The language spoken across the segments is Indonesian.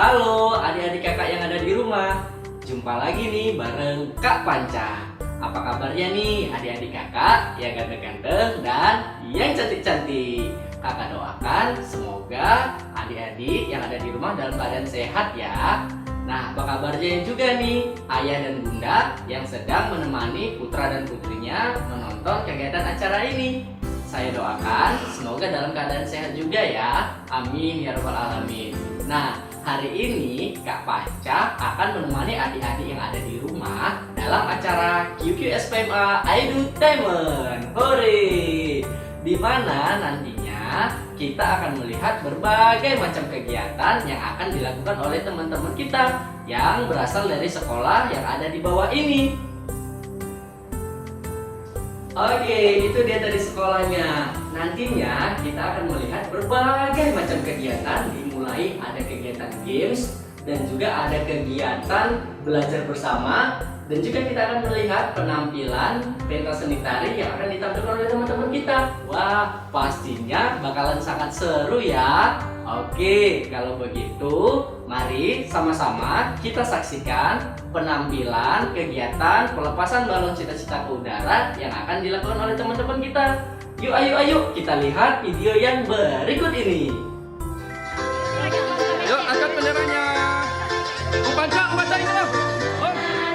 Halo adik-adik kakak yang ada di rumah. Jumpa lagi nih bareng Kak Panca. Apa kabarnya nih adik-adik kakak yang ganteng-ganteng dan yang cantik-cantik? Kakak doakan semoga adik-adik yang ada di rumah dalam keadaan sehat ya. Nah, apa kabarnya juga nih ayah dan bunda yang sedang menemani putra dan putrinya menonton kegiatan acara ini? Saya doakan semoga dalam keadaan sehat juga ya. Amin ya rabbal alamin. Nah, hari ini Kak Panca akan menemani adik-adik yang ada di rumah dalam acara QQSPMA Edutainment. Hore! Di mana nantinya kita akan melihat berbagai macam kegiatan yang akan dilakukan oleh teman-teman kita yang berasal dari sekolah yang ada di bawah ini. Oke, itu dia tadi sekolahnya. Nantinya kita akan melihat berbagai macam kegiatan, dimulai ada kegiatan games dan juga ada kegiatan belajar bersama, dan juga kita akan melihat penampilan pentas seni tari yang akan ditampilkan oleh teman-teman kita. Wah, pastinya bakalan sangat seru ya. Oke, kalau begitu mari sama-sama kita saksikan penampilan kegiatan pelepasan balon cita-cita ke udara yang akan dilakukan oleh teman-teman kita. Yuk, ayo kita lihat video yang berikut ini. Yuk, angkat benderanya. Upanca ini loh.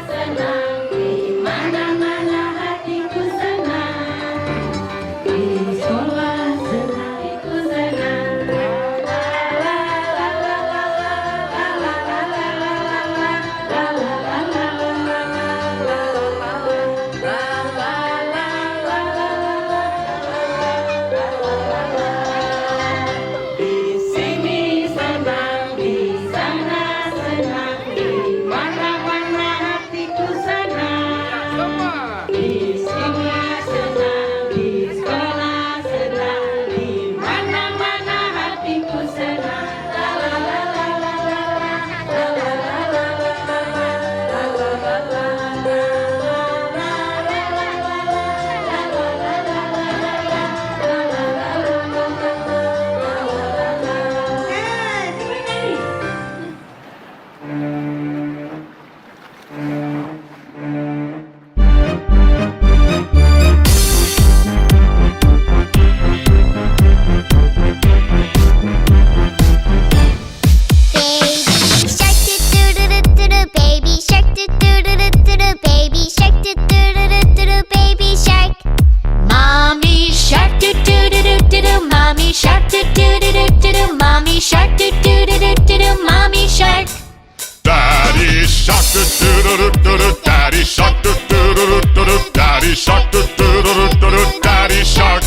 Senang di mana-mana hatiku senang, di sekolah senang hatiku senang. Di sini senang, di sana senang, di mana-mana hatiku senang. Semua. Di sini senang, di sekolah senang, di mana-mana hatiku senang. La la la la la la la la la la la la la la la. Baby shark do do do do do do, baby shark do do do do do do, baby shark. Mommy shark do do do do do do, mommy shark do do do do do do, mommy shark do do do do do do, mommy shark. Daddy shark do do do do do, daddy shark do do do do do, daddy shark do do do do do, daddy shark.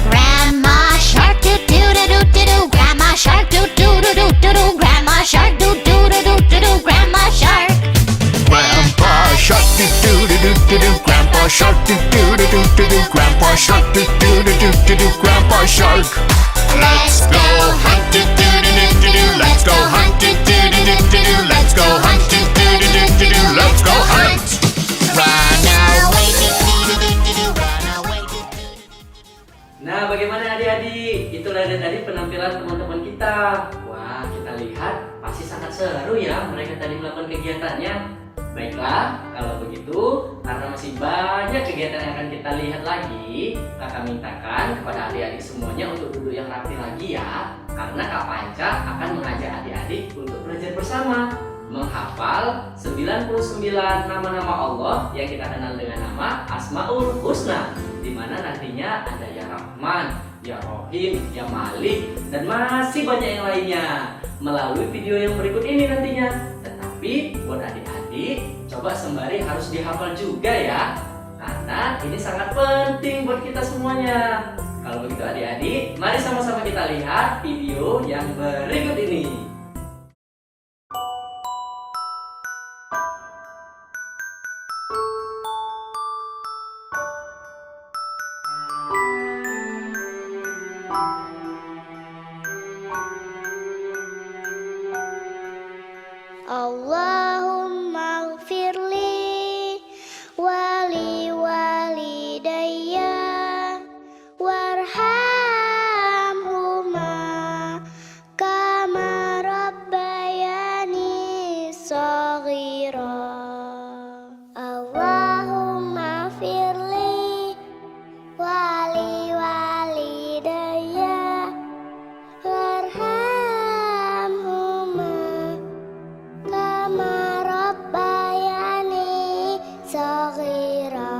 Grandma shark do do do do do do, grandma shark do do do do do do, grandma shark do do do do do do, grandma shark. Grandpa shark do do do do do do, grandpa shark do do do do do do, grandpa shark do do do do do do, grandpa shark. Let's go hunt do do do do do do, let's go hunt do do do do do do, let's go hunt do do do do do do, let's go hunt. Run away do do do do do do, run away do do. Nah, bagaimana adik-adik? Itulah tadi penampilan teman-teman kita. Wah, kita lihat pasti sangat seru ya mereka tadi melakukan kegiatannya. Baiklah, kalau begitu, karena masih banyak kegiatan yang akan kita lihat lagi, kakak mintakan kepada adik-adik semuanya untuk duduk yang rapi lagi ya. Karena Kak Panca akan mengajak adik-adik untuk belajar bersama, menghafal 99 nama-nama Allah yang kita kenal dengan nama Asmaul Husna, di mana nantinya ada Ya Rahman, Ya Rohim, Ya Malik, dan masih banyak yang lainnya melalui video yang berikut ini nantinya. Tetapi buat adik-adik, coba sembari harus dihafal juga ya, karena ini sangat penting buat kita semuanya. Kalau begitu adik-adik, mari sama-sama kita lihat video yang berikut ini. Allahumma gfirli wali walidayya warhamhuma kama صغيرا اللهم اغفر لي ولوالدي وارحمهما كما ربياني صغيرا.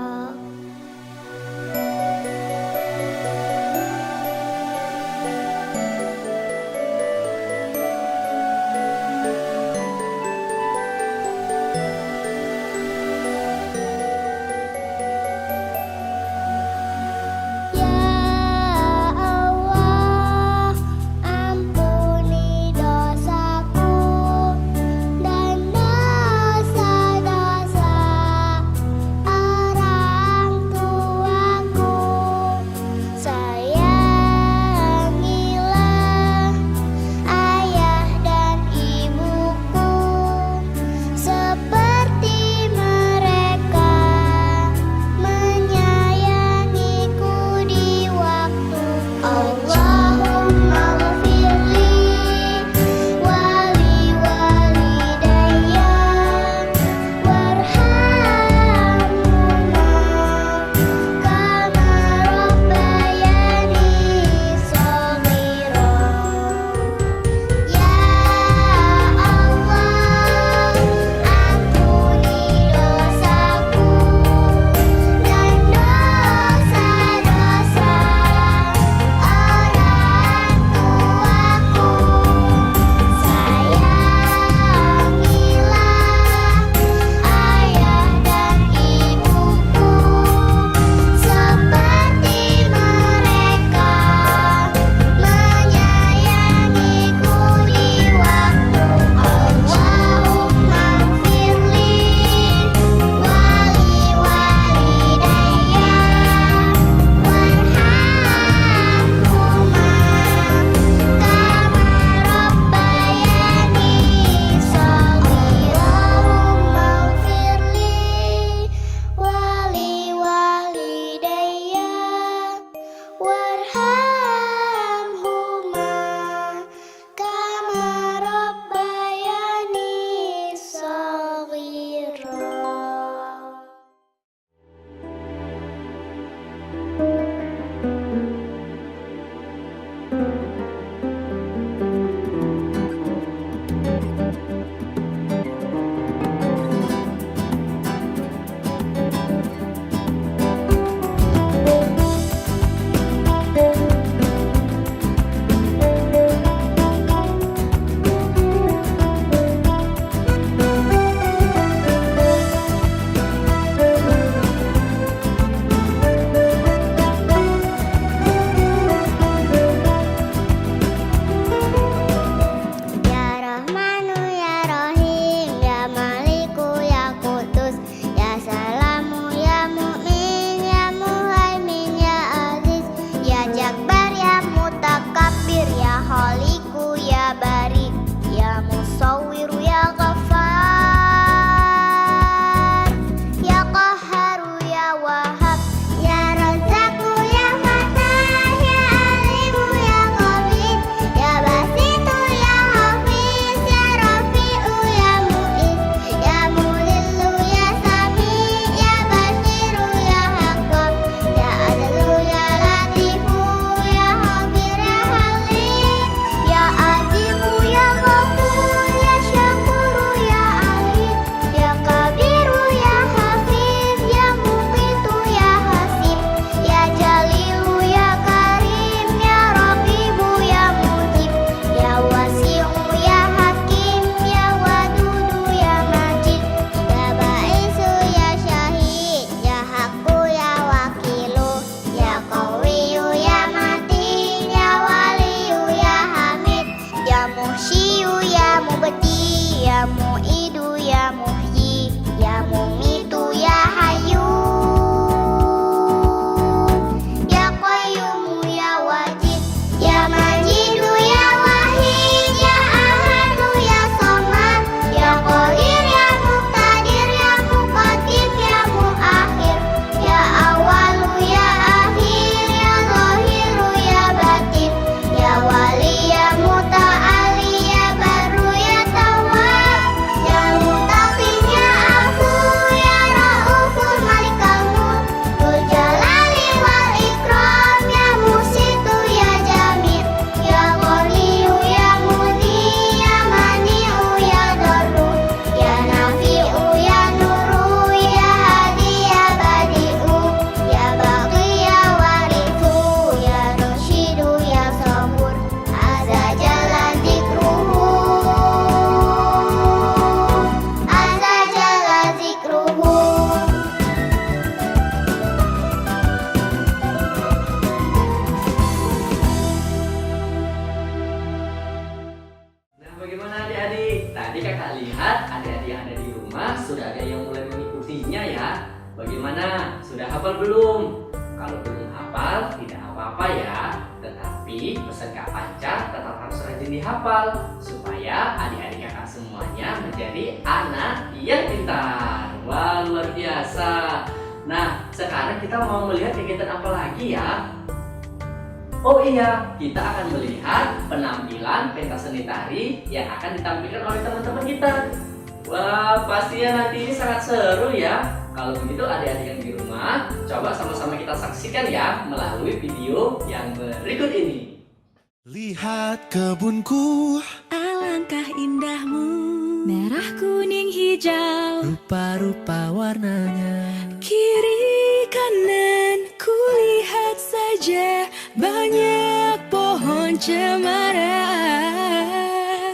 Sepertinya sudah ada yang mulai mengikutinya ya. Bagaimana? Sudah hafal belum? Kalau belum hafal tidak apa-apa ya. Tetapi pesan Kak Panca tetap harus rajin dihafal supaya adik-adik kakak semuanya menjadi anak yang pintar. Wah, luar biasa. Nah, sekarang kita mau melihat kegiatan apa lagi ya? Oh iya, kita akan melihat penampilan pentas seni tari yang akan ditampilkan oleh teman-teman kita. Wah, pastinya nanti ini sangat seru ya. Kalau begitu adik-adik yang di rumah, coba sama-sama kita saksikan ya melalui video yang berikut ini. Lihat kebunku, Alangkah indahmu, merah kuning hijau, rupa-rupa warnanya. kiri kanan kulihat saja banyak pohon cemara.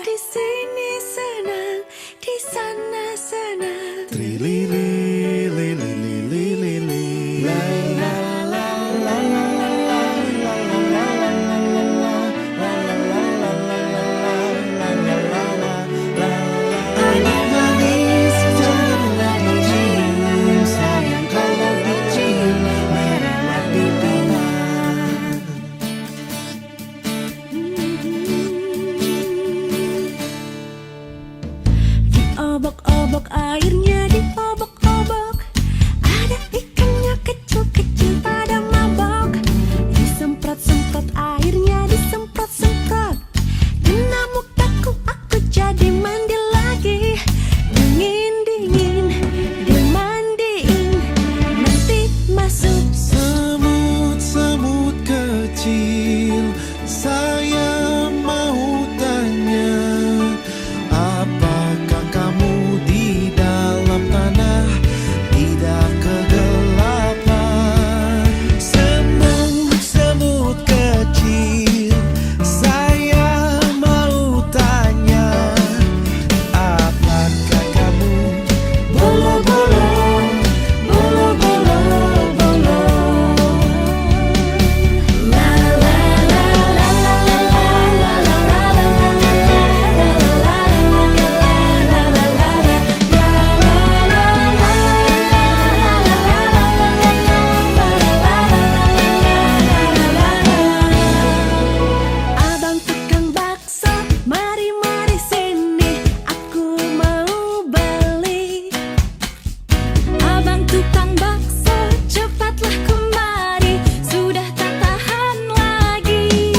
Di sini senang, di sana senang. Trilili, lili, lili, lili, lili. La, la, la, la, la, la, la, la, la, la, la, la, la, la. La, la, la, la, la, la, la, la, la, la, la. Manis, janganlah dicium, sayang kalau dicium, merahlah pipinya. Diobok-obok airnya, diobok-obok. Ada ikannya kecil-kecil pada mabok. Disemprot-semprot airnya, disemprot-semprot. Kena mukaku, aku jadi mandi lagi. Dingin-dingin, dimandiin. Nanti masuk Semut-semut kecil, saya mau tanya, apakah kamu di dalam tanah tidak kegelapan? Semut-semut kecil, saya mau tanya, apakah kamu bolo-bolo, bolo-bolo, bolo? la la la la la la Abang tukang bakso, mari-mari sini, aku mau beli. Abang tukang bakso, cepatlah kemari, sudah tak tahan lagi.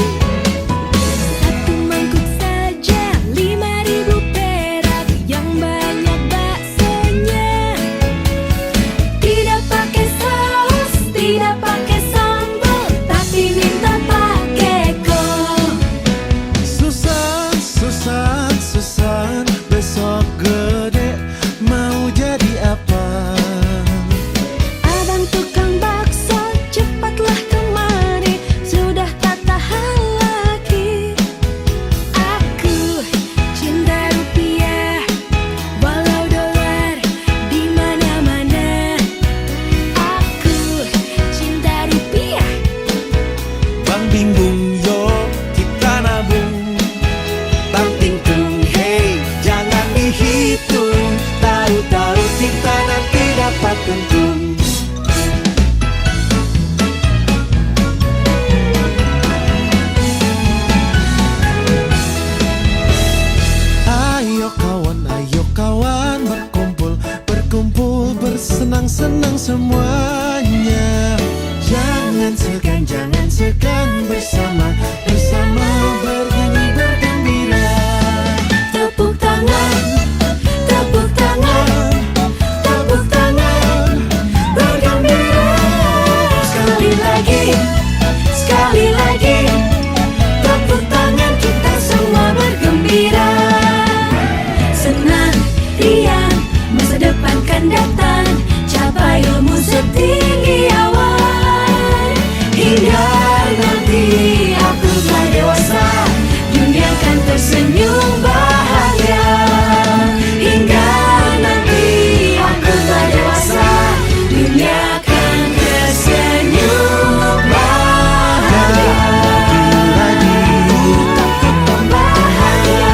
Satu mangkuk saja, 5.000 perak, yang banyak baksonya. Tidak pakai saus, tidak pakai sambal, tapi minta pakai kol. Susan, Susan, Susan, besok gede mau jadi apa? Abang tukang bakso, cepatlah kemari, sudah tak tahan lagi. Aku cinta rupiah, walau dolar di mana-mana. Aku cinta rupiah. Bang bingung yo, kita nabung. Bang tingtung, hey, jangan dihitung. Tahu-tahu kita nanti dapat untung. Ayo kawan, berkumpul, berkumpul, bersenang-senang semuanya. Jangan segan, bersama, bersama bernyanyi bergembira. Tepuk tangan, tepuk tangan, tepuk tangan, bergembira. Sekali lagi, tepuk tangan, kita semua bergembira. Senang, riang, masa depan kan datang, capai ilmu setinggi awan. Hingga nanti aku telah dewasa, dunia kan tersenyum bahagia. Hingga nanti aku telah dewasa, dunia kan tersenyum bahagia. Takut bahagia.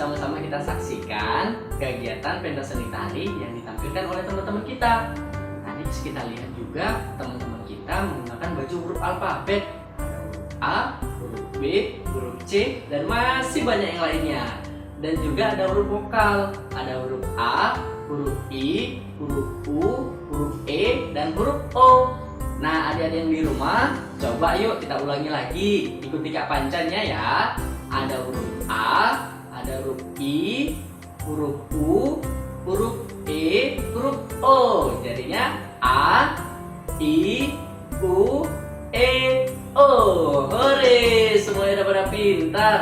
sama-sama kita saksikan kegiatan pentas seni tari yang ditampilkan oleh teman-teman kita. Tadi bisa kita lihat juga teman-teman kita menggunakan baju huruf alfabet. Ada huruf A, huruf B, huruf C, dan masih banyak yang lainnya. Dan juga ada huruf vokal. Ada huruf A, huruf I, huruf U, huruf E, dan huruf O. Nah, adik-adik yang di rumah, coba yuk kita ulangi lagi. Ikuti Kak Pancannya ya. Ada huruf A, ada huruf I, huruf U, huruf E, huruf O. Jadinya A, I, U, E, O. Hore, semuanya udah pada pintar.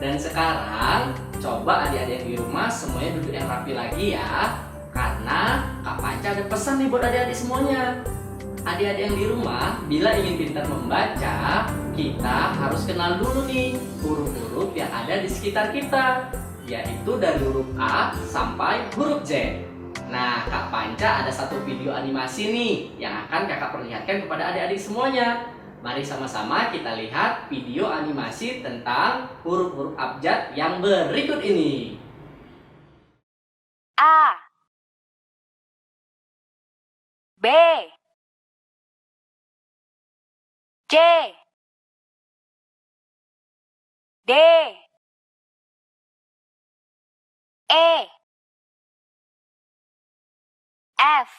Dan sekarang coba adik-adik yang di rumah semuanya duduk yang rapi lagi ya. Karena Kak Panca ada pesan nih buat adik-adik semuanya. Adik-adik yang di rumah, bila ingin pintar membaca, kita harus kenal dulu nih huruf-huruf yang ada di sekitar kita, yaitu dari huruf A sampai huruf Z. Nah, Kak Panca ada satu video animasi nih yang akan kakak perlihatkan kepada adik-adik semuanya. Mari sama-sama kita lihat video animasi tentang huruf-huruf abjad yang berikut ini. A, B, C, D, E, F,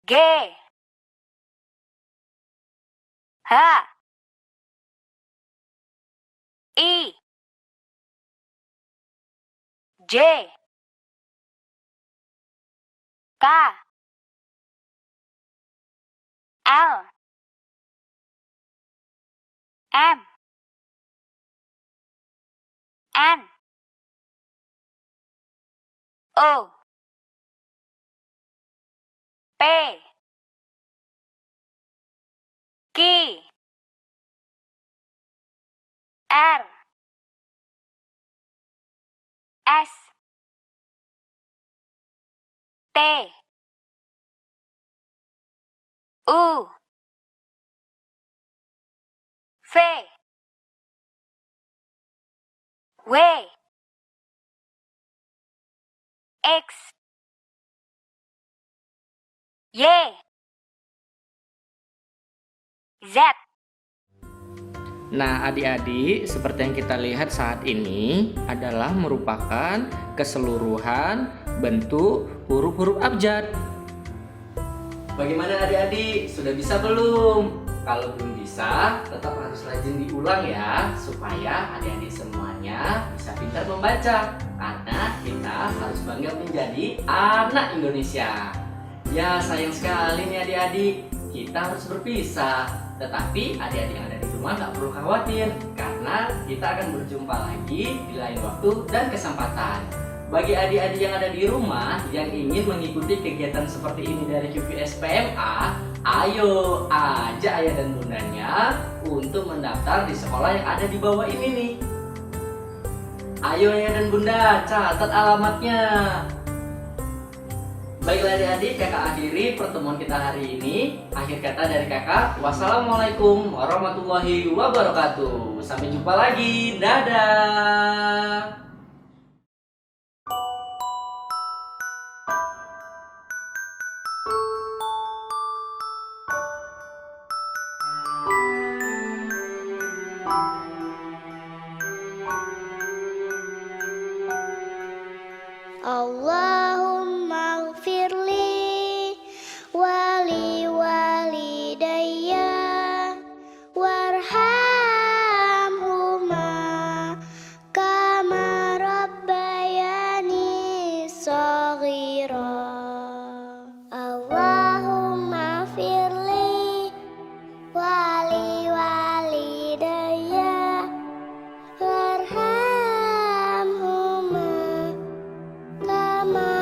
G, H, I, J, K, L, M, N, O, P, Q, R, S, T, U, V, W, X, Y, Z. Nah, adik-adik, seperti yang kita lihat saat ini adalah merupakan keseluruhan bentuk huruf-huruf abjad. Bagaimana adik-adik? Sudah bisa belum? Kalau belum bisa, tetap harus rajin diulang ya, supaya adik-adik semuanya bisa pintar membaca. Karena kita harus bangga menjadi anak Indonesia. Ya, sayang sekali nih adik-adik, kita harus berpisah. Tetapi adik-adik yang ada di rumah nggak perlu khawatir, karena kita akan berjumpa lagi di lain waktu dan kesempatan. Bagi adik-adik yang ada di rumah yang ingin mengikuti kegiatan seperti ini dari QPS PMA, ayo ajak ayah dan bundanya untuk mendaftar di sekolah yang ada di bawah ini nih. Ayo ayah dan bunda, catat alamatnya. Baiklah adik-adik, kakak akhiri pertemuan kita hari ini. Akhir kata dari kakak, wassalamualaikum warahmatullahi wabarakatuh. Sampai jumpa lagi, dadah. Allahumma gfirli wali walidayya warhamhuma kama rabbayani shaghira. Allahumma gfirli wali walidayya warhamhuma kama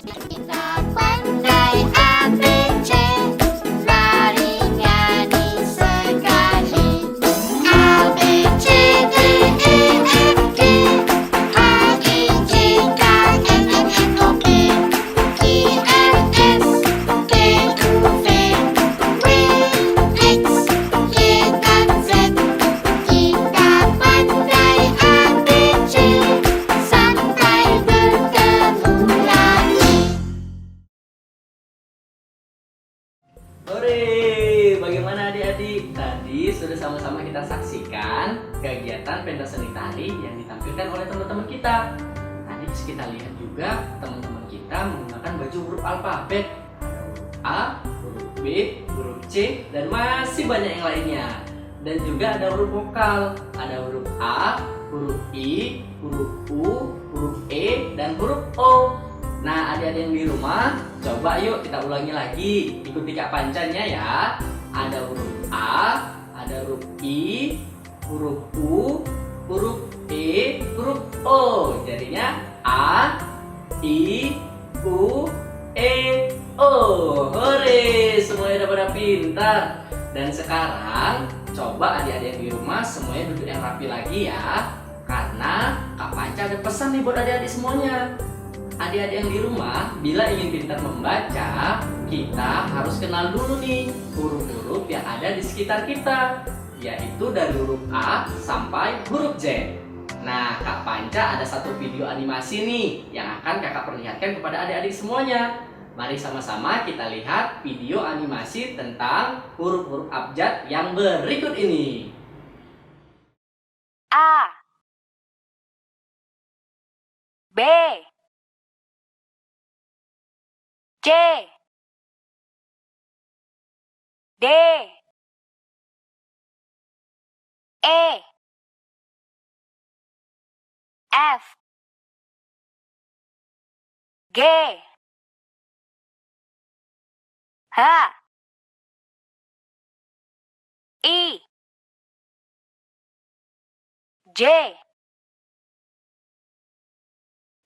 Kita pandai ABC, lari nyanyi sekali. A B C D E F G, H I J K L M N O P, Q R S T U V W X Y dan Z. Kita pandai ABC sampai bertemu lagi. Hore, bagaimana adik-adik? Tadi sudah sama-sama kita saksikan kegiatan pentas seni tari yang ditampilkan oleh teman-teman kita. Tadi bisa kita lihat juga teman-teman kita menggunakan baju huruf alfabet. Ada huruf A, huruf B, huruf C, dan masih banyak yang lainnya. Dan juga ada huruf vokal. Ada huruf A, huruf I, huruf U, huruf E, dan huruf O. Nah, adik-adik yang di rumah, coba yuk kita ulangi lagi. Ikuti Kak Pancanya ya. Ada huruf A, ada huruf I, huruf U, huruf E, huruf O. Jadinya A, I, U, E, O. Hore, semuanya udah pada pintar. Dan sekarang, coba adik-adik yang di rumah semuanya duduk yang rapi lagi ya. Karena Kak Panca ada pesan nih buat adik-adik semuanya. Adik-adik yang di rumah, bila ingin pintar membaca, kita harus kenal dulu nih huruf-huruf yang ada di sekitar kita, yaitu dari huruf A sampai huruf Z. Nah, Kak Panca ada satu video animasi nih yang akan kakak perlihatkan kepada adik-adik semuanya. Mari sama-sama kita lihat video animasi tentang huruf-huruf abjad yang berikut ini. A B C D E F G H I J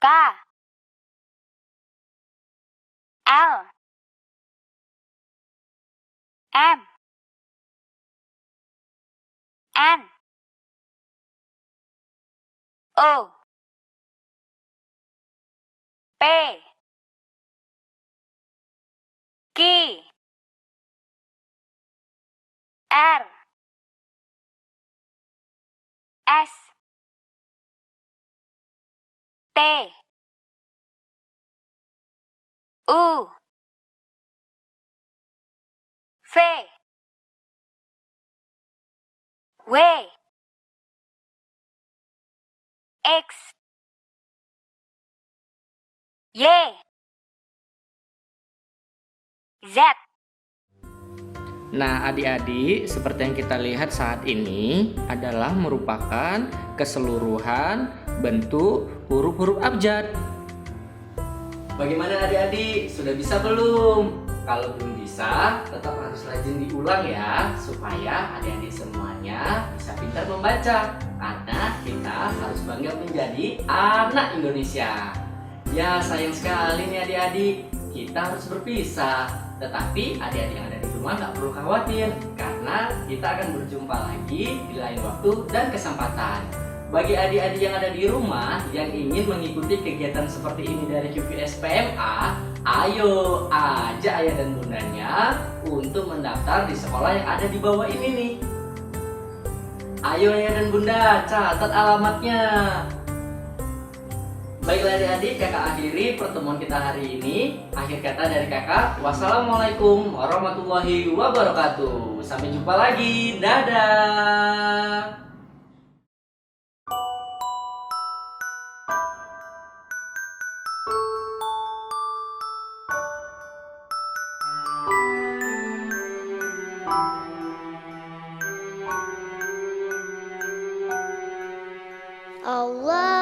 K L M N O P Q R S T U V W X Y Z. Nah, adik-adik, seperti yang kita lihat saat ini adalah merupakan keseluruhan bentuk huruf-huruf abjad. Bagaimana adik-adik? Sudah bisa belum? Kalau belum bisa, tetap harus rajin diulang ya, supaya adik-adik semuanya bisa pintar membaca. Karena kita harus bangga menjadi anak Indonesia. Ya, sayang sekali nih adik-adik, kita harus berpisah. Tetapi adik-adik yang ada di rumah nggak perlu khawatir, karena kita akan berjumpa lagi di lain waktu dan kesempatan. Bagi adik-adik yang ada di rumah yang ingin mengikuti kegiatan seperti ini dari QPS PMA, ayo ajak ayah dan bundanya untuk mendaftar di sekolah yang ada di bawah ini nih. Ayo ayah dan bunda, catat alamatnya. Baiklah adik-adik, kakak akhiri pertemuan kita hari ini. Akhir kata dari kakak, wassalamualaikum warahmatullahi wabarakatuh. Sampai jumpa lagi, dadah. Allah